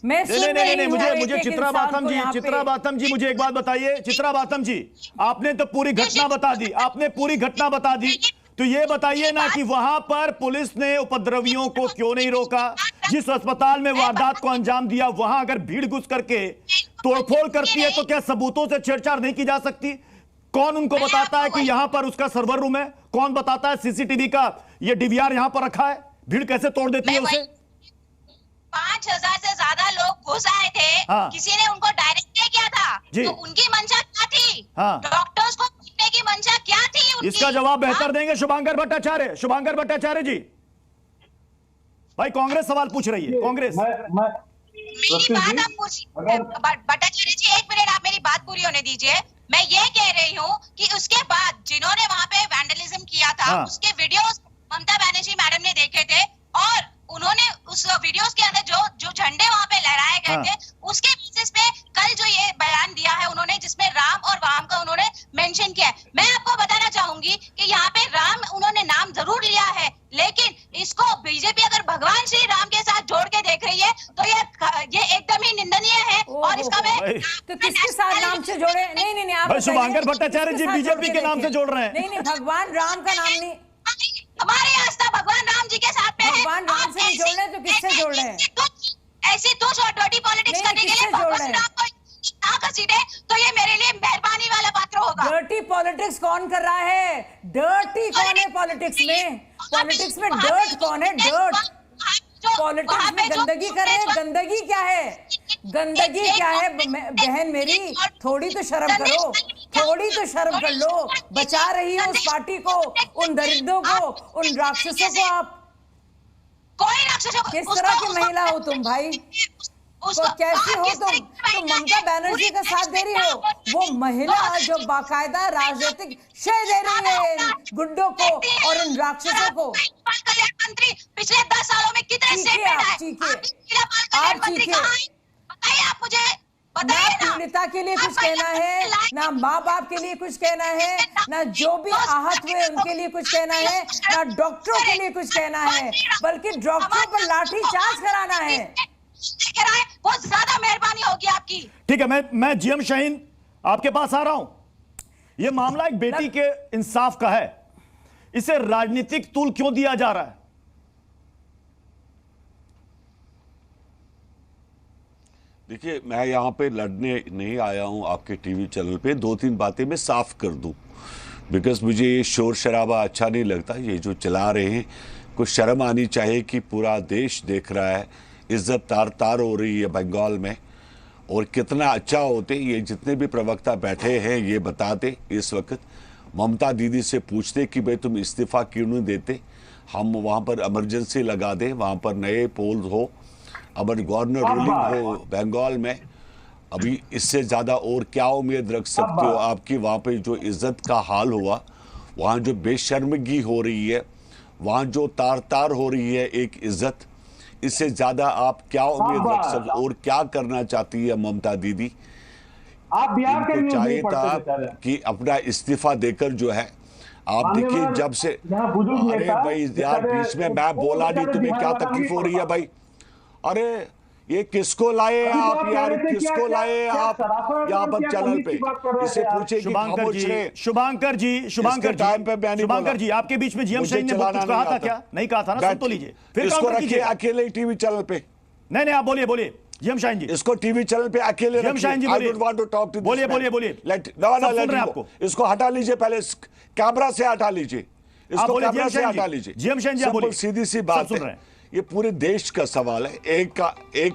मैं नहीं नहीं नहीं, मुझे चित्रा बाथम जी मुझे एक बात बताइए। चित्रा बाथम जी, आपने तो पूरी घटना बता दी, आपने पूरी घटना बता दी। तो ये बताइए ना कि वहां पर पुलिस ने उपद्रवियों को क्यों नहीं रोका? जिस अस्पताल में वारदात को अंजाम दिया, वहां अगर भीड़ घुस करके तोड़फोड़ करती है तो क्या सबूतों से छेड़छाड़ नहीं की जा सकती? कौन उनको बताता है कि यहां पर उसका सर्वर रूम है? कौन बताता है सीसीटीवी का ये डीवीआर यहां पर रखा है? भीड़ कैसे तोड़ देती है उसे? 5,000 से ज्यादा लोग घुस आए थे। हाँ। किसी ने उनको डायरेक्ट नहीं किया था। तो उनकी मंशा क्या थी? हाँ। डॉक्टर्स को पीटने की मंशा क्या थी उनकी? इसका जवाब बेहतर देंगे शुभांकर भट्टाचार्य। शुभांकर भट्टाचार्य जी, भाई कांग्रेस सवाल पूछ रही है। कांग्रेस मेरी बात आप पूछिए भट्टाचार्य जी, 1 मिनट आप मेरी बात पूरी होने दीजिए। मैं ये कह रही हूँ कि उसके बाद जिन्होंने वहाँ पे वैंडलिज्म किया था, हाँ। उसके वीडियोस ममता बनर्जी मैडम ने देखे थे और उन्होंने उस वीडियोस के अंदर जो झंडे वहाँ पे लहराए गए थे, उसके बेसिस पे कल जो ये बयान दिया है उन्होंने, जिसमें राम और वाम का उन्होंने मेंशन किया है। मैं आपको बताना चाहूंगी कि यहाँ पे राम उन्होंने नाम जरूर लिया है, लेकिन इसको बीजेपी अगर भगवान श्री राम के साथ जोड़ के देख रही है तो ये एकदम ही निंदनीय है। और इसका मैं तो किसके साथ नाम से जोड़े? नहीं आप शुभांकर भट्टाचार्य जी बीजेपी के नाम से जोड़ रहे हैं। नहीं भगवान राम का नाम नहीं, हमारी आस्था भगवान राम जी के साथ में है। भगवान राम से नहीं जोड़ रहे तो किससे जोड़ रहे हैं? ऐसी तुच्छ और डर्टी पॉलिटिक्स करने के लिए भगवान राम को ना घसीटे तो ये मेरे लिए मेहरबानी वाला पात्र होगा। डर्टी पॉलिटिक्स कौन कर रहा है? डर्टी कौन है पॉलिटिक्स में? पॉलिटिक्स में डर्ट कौन है? डर्ट पॉलिटिक्स में गंदगी कर रहे हैं। गंदगी क्या है? गंदगी क्या है बहन मेरी? थोड़ी तो शर्म करो, थोड़ी तो शर्म कर लो। बचा रही हो उस पार्टी को, उन दरिद्रों को, उन राक्षसों को। आप कोई राक्षसों को, किस तरह की महिला हो तुम भाई? तो कैसी हो तुम? तो ममता बनर्जी का साथ दे रही हो, वो महिला जो बाकायदा राजनीतिक शय दे रही है गुंडों को और उन राक्षसों को। कल्याण मंत्री पिछले 10 सालों में कितने आप चीखे आप मुझे ना पीड़िता के लिए कुछ कहना है, ना माँ बाप के लिए कुछ कहना है, ना जो भी आहत हुए उनके लिए कुछ कहना है, ना डॉक्टरों के लिए कुछ कहना है, बल्कि डॉक्टरों पर लाठी चार्ज कराना है। बहुत ज्यादा मेहरबानी होगी आपकी। ठीक है, मैं जीएम शाहीन आपके पास आ रहा हूं। यह मामला एक बेटी के इंसाफ का है, इसे राजनीतिक तूल क्यों दिया जा रहा है? देखिए, मैं यहाँ पे लड़ने नहीं आया हूँ आपके टीवी चैनल पे। 2-3 बातें मैं साफ कर दूँ, बिकॉज मुझे ये शोर शराबा अच्छा नहीं लगता। ये जो चला रहे हैं, कुछ शर्म आनी चाहिए कि पूरा देश देख रहा है, इज्जत तार तार हो रही है बंगाल में। और कितना अच्छा होते ये जितने भी प्रवक्ता बैठे हैं ये बताते, इस वक्त ममता दीदी से पूछते कि भाई तुम इस्तीफा क्यों नहीं देते, हम वहाँ पर इमरजेंसी लगा दें, वहाँ पर नए पोल हो, अब गवर्नर रूलिंग हो बंगाल में। अभी इससे ज़्यादा और क्या उम्मीद रख सकते हो आपकी? वहाँ पे जो इज्जत का हाल हुआ, वहाँ जो बेशर्मगी हो रही है, वहाँ जो तार तार हो रही है एक इज्जत, इससे ज़्यादा आप क्या उम्मीद रख सकते? और क्या करना चाहती है ममता दीदी? आप बिहार के इनको चाहिए था कि अपना इस्तीफा देकर जो है, आप देखिए जब से, अरे भाई यार बीच में मैं बोला नहीं, तुम्हें क्या तकलीफ हो रही है भाई? अरे ये किसको लाए आप यार, किसको लाए आप यहाँ पर चैनल पे? इसे पूछे शुभांकर जी आपके बीच में जीएम शाहीन ने कुछ कहा था क्या? नहीं कहा था ना, सुन तो लीजिए। फिर इसको रखिए अकेले टीवी चैनल पे। नहीं आप बोलिए जीएम शाहीन जी। इसको टीवी चैनल पे अकेले जीएम शाहीन जी बोलिए। इसको हटा लीजिए, पहले कैमरा से हटा लीजिए, इसको कैमरा से हटा लीजिए। जीएम शाहीन जी बोलिए। सीधी सी बात है, ये पूरे देश का सवाल है, एक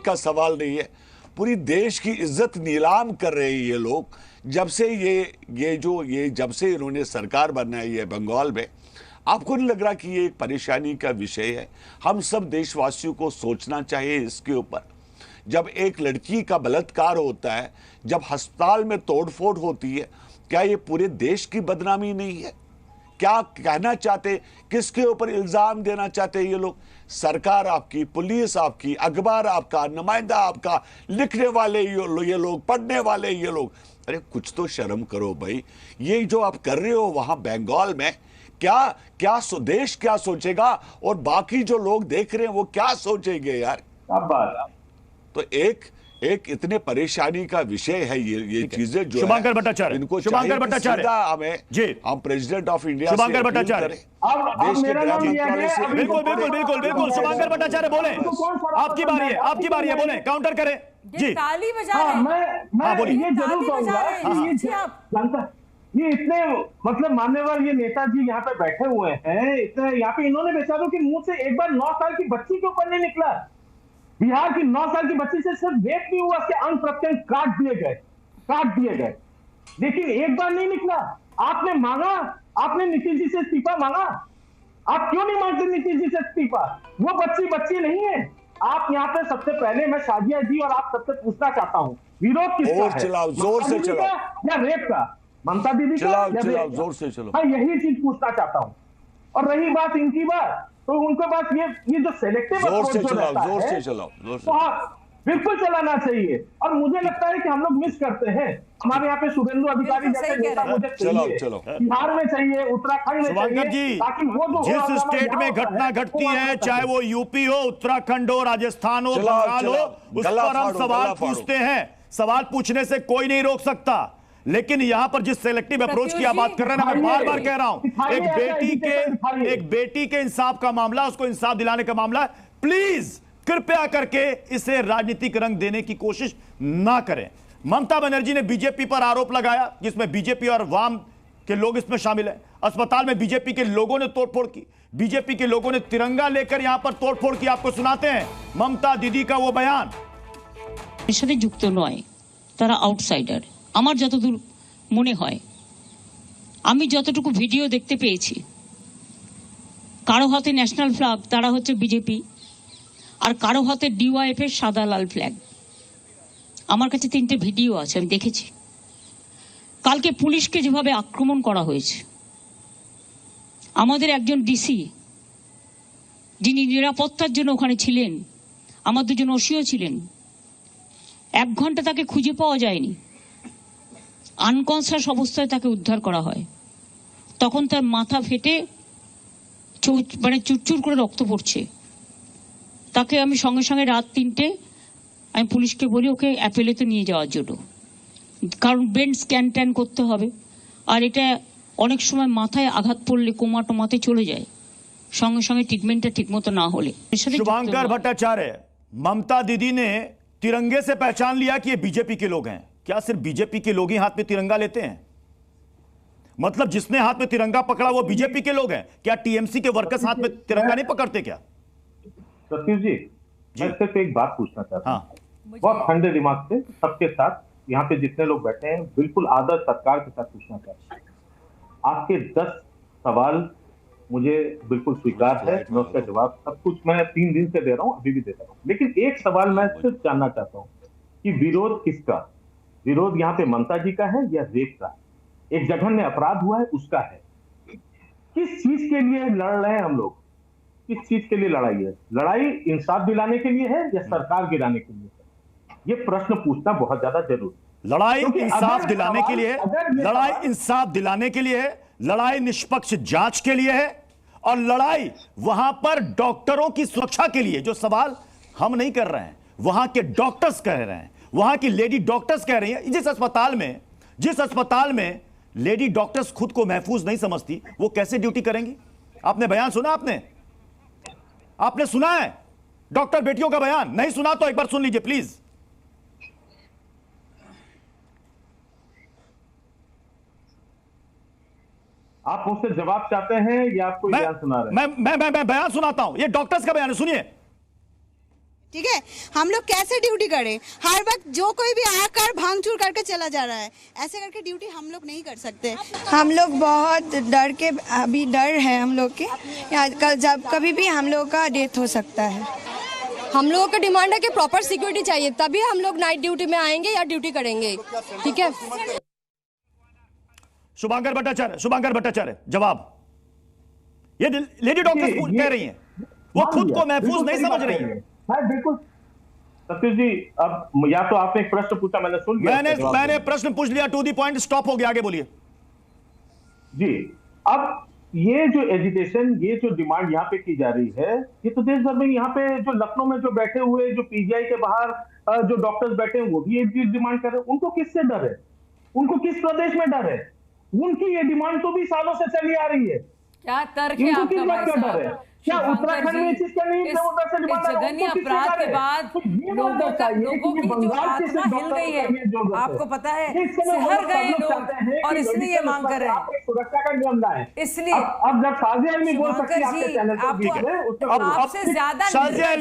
का सवाल नहीं है। पूरी देश की इज्जत नीलाम कर रहे हैं ये लोग। जब से जब से इन्होंने सरकार बनाई है बंगाल में, आपको नहीं लग रहा कि ये एक परेशानी का विषय है? हम सब देशवासियों को सोचना चाहिए इसके ऊपर। जब एक लड़की का बलात्कार होता है, जब अस्पताल में तोड़फोड़ होती है, क्या ये पूरे देश की बदनामी नहीं है? क्या कहना चाहते, किसके ऊपर इल्जाम देना चाहते ये लोग? सरकार आपकी, पुलिस आपकी, अखबार आपका, नुमाइंदा आपका, लिखने वाले ये लोग, पढ़ने वाले ये लोग। अरे कुछ तो शर्म करो भाई। ये जो आप कर रहे हो वहां बंगाल में, क्या देश क्या सोचेगा और बाकी जो लोग देख रहे हैं वो क्या सोचेंगे यार? तो एक इतने परेशानी का विषय है ये चीजें जो शुभंकर भट्टाचार्य, इनको शुभंकर भट्टाचार्य हमें जी, हम प्रेसिडेंट ऑफ इंडिया शुभंकर भट्टाचार्य, देश के ग्रामीण बिल्कुल बिल्कुल बिल्कुल बिल्कुल शुभंकर भट्टाचार्य बोले, आपकी बारी है, आपकी बारी है, बोले, काउंटर करें जी। ताली बजा रहे हाँ, हैं। मैं बोलिए। ये जरूर ताली बजा कहूंगा रहे हैं। कि जी, आप। ये इतने मतलब मान्यवर ये नेताजी यहाँ पे बैठे हुए हैं, इतने यहाँ पे इन्होंने बेचारों के मुंह से एक बार 9 साल की बच्ची के ऊपर नहीं निकला। बिहार की 9 साल की बच्ची से सिर्फ रेप नहीं हुआ, उसके अंग प्रत्यंग काट दिए गए, लेकिन एक बार नहीं निकला। आपने मांगा, आपने नीतीश जी से इस्तीफा मांगा, आप क्यों नहीं मांगते नीतीश जी से इस्तीफा? वो बच्ची नहीं है। आप यहाँ पे सबसे पहले मैं शाजिया जी और आप सबसे पूछना चाहता हूँ, विरोध किसका है? जोर से चलाओ या रेप का? ममता दीदी का या रेप का? जोर से चलो। हाँ, यही चीज पूछना चाहता हूँ। और रही बात इनकी बात, तो उनके पास ये जो सेलेक्टिव जोर से अप्रोच चलाओ। तो हाँ, बिल्कुल चलाना चाहिए। और मुझे लगता है कि हम लोग मिस करते हैं। हमारे यहाँ पे शुभेंदु अधिकारी जैसे नेता मुझे चाहिए, बिहार में चाहिए, उत्तराखंड में चाहिए, ताकि वो जो जिस स्टेट में घटना घटती है, चाहे वो यूपी हो, उत्तराखंड हो, राजस्थान हो, बंगाल हो, उस पर हम सवाल पूछते हैं। सवाल पूछने से कोई नहीं रोक सकता, लेकिन यहां पर जिस सेलेक्टिव अप्रोच की आप बात कर रहे हैं ना, मैं बार बार कह रहा हूं, एक बेटी के इंसाफ का मामला, उसको इंसाफ दिलाने का मामला, प्लीज कृपया करके इसे राजनीतिक रंग देने की कोशिश ना करें। ममता बनर्जी ने बीजेपी पर आरोप लगाया, जिसमें बीजेपी और वाम के लोग इसमें शामिल हैं। अस्पताल में बीजेपी के लोगों ने तोड़फोड़ की, बीजेपी के लोगों ने तिरंगा लेकर यहां पर तोड़फोड़ की। आपको सुनाते हैं ममता दीदी का वो बयान। এর সাথে যুক্ত নয়, তারা আউটসাইডার। আমার যতদূর মনে হয়, আমি যতটুকু ভিডিও দেখতে পেয়েছি, কারো হাতে ন্যাশনাল ফ্ল্যাগ, তারা হচ্ছে বিজেপি, আর কারো হাতে ডিওয়াইএফ এর সাদা লাল ফ্ল্যাগ। আমার কাছে 3টে ভিডিও আছে, আমি দেখেছি। কালকে পুলিশকে যেভাবে আক্রমণ করা হয়েছে, আমাদের একজন ডিসি যিনি নিরাপত্তার জন্য ওখানে ছিলেন, আমার দুজন ওসিও ছিলেন, 1 ঘন্টা তাকে খুঁজে পাওয়া যায়নি। আনকনসাস অবস্থায় তাকে উদ্ধার করা হয়, তখন তার মাথা ফেটে মানে চুরচুর করে রক্ত পড়ছে। তাকে আমি সঙ্গে সঙ্গে রাত 3টে আমি পুলিশকে বলি ওকে অ্যাপেলেতে নিয়ে যাওয়ার জন্য, কারণ ব্রেন স্ক্যান ট্যান করতে হবে। আর এটা অনেক সময় মাথায় আঘাত পড়লে কোমাটোমাতে চলে যায়, সঙ্গে সঙ্গে ট্রিটমেন্টটা ঠিকমতো না হলে। शुभंकर भट्टाचार्य, ममता दीदी ने तिरंगे से पहचान लिया कि ये बीजेपी के लोग हैं। क्या सिर्फ बीजेपी के लोग ही हाथ में तिरंगा लेते हैं? मतलब जिसने हाथ में तिरंगा पकड़ा वो बीजेपी के लोग हैं? क्या टीएमसी के वर्कर्स हाथ में तिरंगा नहीं पकड़ते क्या? सतीश जी, मैं सिर्फ एक बात पूछना चाहता हूँ, बहुत ठंडे दिमाग से सबके साथ, यहाँ पे जितने लोग बैठे हैं, बिल्कुल आदर सत्कार के साथ पूछना चाहता हूँ। आपके 10 सवाल मुझे बिल्कुल स्वीकार है, मैं उसका जवाब सब कुछ मैं 3 दिन से दे रहा हूँ, अभी भी देता हूँ, लेकिन एक सवाल मैं सिर्फ जानना चाहता हूँ कि विरोध किसका? विरोध यहाँ पे ममता जी का है या रेप का? एक जघन्य अपराध हुआ है उसका है? किस चीज के लिए लड़ रहे हैं हम लोग? किस चीज के लिए लड़ाई है? लड़ाई इंसाफ दिलाने के लिए है या सरकार गिराने के लिए है? ये प्रश्न पूछना बहुत ज्यादा जरूरी है। लड़ाई इंसाफ दिलाने के लिए, लड़ाई इंसाफ दिलाने के लिए है, लड़ाई निष्पक्ष जांच के लिए है, और लड़ाई वहां पर डॉक्टरों की सुरक्षा के लिए। जो सवाल हम नहीं कर रहे हैं, वहां के डॉक्टर्स कह रहे हैं, वहां की लेडी डॉक्टर्स कह रही हैं। जिस अस्पताल में लेडी डॉक्टर्स खुद को महफूज नहीं समझती, वो कैसे ड्यूटी करेंगी? आपने बयान सुना? आपने सुना है डॉक्टर बेटियों का बयान? नहीं सुना तो एक बार सुन लीजिए प्लीज। आप मुझसे जवाब चाहते हैं या आपको बयान सुना रहे हैं? मैं बयान सुनाता हूं, ये डॉक्टर्स का बयान है, सुनिए। ठीक है, हम लोग कैसे ड्यूटी करें? हर वक्त जो कोई भी आकर भांगचूर करके चला जा रहा है, ऐसे करके ड्यूटी हम लोग नहीं कर सकते। हम लोग बहुत डर के, अभी डर है हम लोग के, जब कभी भी हम लोग का डेथ हो सकता है। हम लोगों का डिमांड है कि प्रॉपर सिक्योरिटी चाहिए, तभी हम लोग नाइट ड्यूटी में आएंगे या ड्यूटी करेंगे। ठीक है। शुभंकर भट्टाचार्य जवाब। ये लेडी डॉक्टर्स कह रही हैं वो खुद को महफूज नहीं समझ रही है। बिल्कुल सतीश जी, अब या तो आपने एक प्रश्न पूछा, मैंने सुन लिया, मैंने प्रश्न पूछ लिया, टू द पॉइंट, स्टॉप हो गया, आगे बोलिए जी। अब ये जो एजिटेशन, ये जो डिमांड यहाँ पे की जा रही है, ये तो देश भर में, यहाँ पे जो लखनऊ में जो बैठे हुए, जो पीजीआई के बाहर जो डॉक्टर्स बैठे हैं वो भी एक चीज डिमांड कर रहे हैं। उनको किससे डर है? उनको किस प्रदेश में डर है? उनकी ये डिमांड तो भी सालों से चली आ रही है। क्या तर्क है इनको आपका किस बात भाई का डर है? साहब? क्या शुभंकर उत्तराखंड में जी, इस चीज का नहीं इस जघन्य अपराध के बाद लोगों की जो आत्मा हिल गई है, आपको पता है, शहर गए लोग और इसलिए ये मांग कर रहे हैं, सुरक्षा का नियम लाए। इसलिए अब जब साजिया इल्मी बोल सकती है शुभंकर आपके जी, चैनल पर, आपसे ज्यादा शाजिया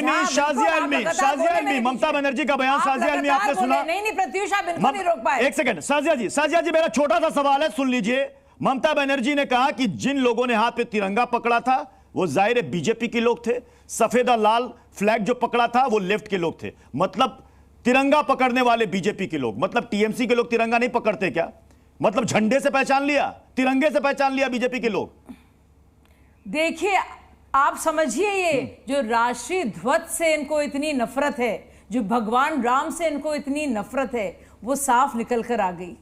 इल्मी, ममता बनर्जी का बयान, शाजिया इल्मी आपने सुना? नहीं प्रत्युष, आप बिल्कुल नहीं रोक पाए। एक सेकंड, शाजिया जी मेरा छोटा सा सवाल है, सुन लीजिए। ममता बनर्जी ने कहा कि जिन लोगों ने हाथ पे तिरंगा पकड़ा था वो जाहिर है बीजेपी के लोग थे, सफेद और लाल फ्लैग जो पकड़ा था वो लेफ्ट के लोग थे। मतलब तिरंगा पकड़ने वाले बीजेपी के लोग, मतलब टीएमसी के लोग तिरंगा नहीं पकड़ते क्या? मतलब झंडे से पहचान लिया, तिरंगे से पहचान लिया बीजेपी के लोग। देखिए, आप समझिए, ये जो राष्ट्रीय ध्वज से इनको इतनी नफरत है, जो भगवान राम से इनको इतनी नफरत है, वो साफ निकल कर आ गई,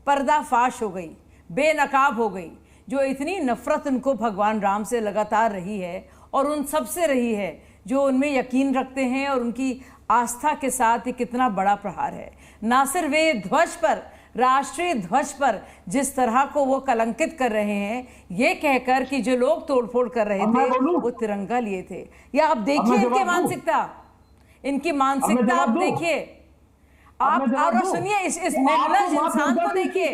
पर्दाफाश हो गई, बेनकाब हो गई। जो इतनी नफरत उनको भगवान राम से लगातार रही है और उन सब से रही है जो उनमें यकीन रखते हैं और उनकी आस्था के साथ, ये कितना बड़ा प्रहार है। ना सिर्फ वे ध्वज पर, राष्ट्रीय ध्वज पर जिस तरह को वो कलंकित कर रहे हैं, ये कहकर कि जो लोग तोड़फोड़ कर रहे थे वो तिरंगा लिए थे। या आप देखिए इनकी मानसिकता आप देखिए, आप और सुनिए इस निर्लज इंसान को देखिए,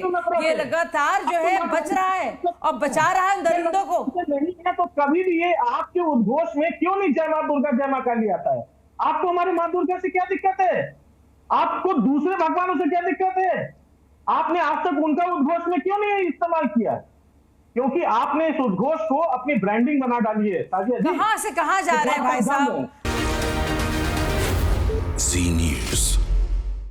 ये लगातार जो है बच रहा है और बचा रहा है दरिंदों को। नहीं है तो कभी भी ये आपके उद्घोष में क्यों नहीं जय मां दुर्गा जय मां काली आता है? आपको हमारे मां दुर्गा से क्या दिक्कत है? आपको दूसरे भगवानों से क्या दिक्कत है? आपने आज तक उनका उद्घोष में क्यों नहीं इस्तेमाल किया? क्योंकि आपने इस उद्घोष को अपनी ब्रांडिंग बना डाली है। कहां से कहां जा रहे हैं भाई साहब? जी न्यूज़।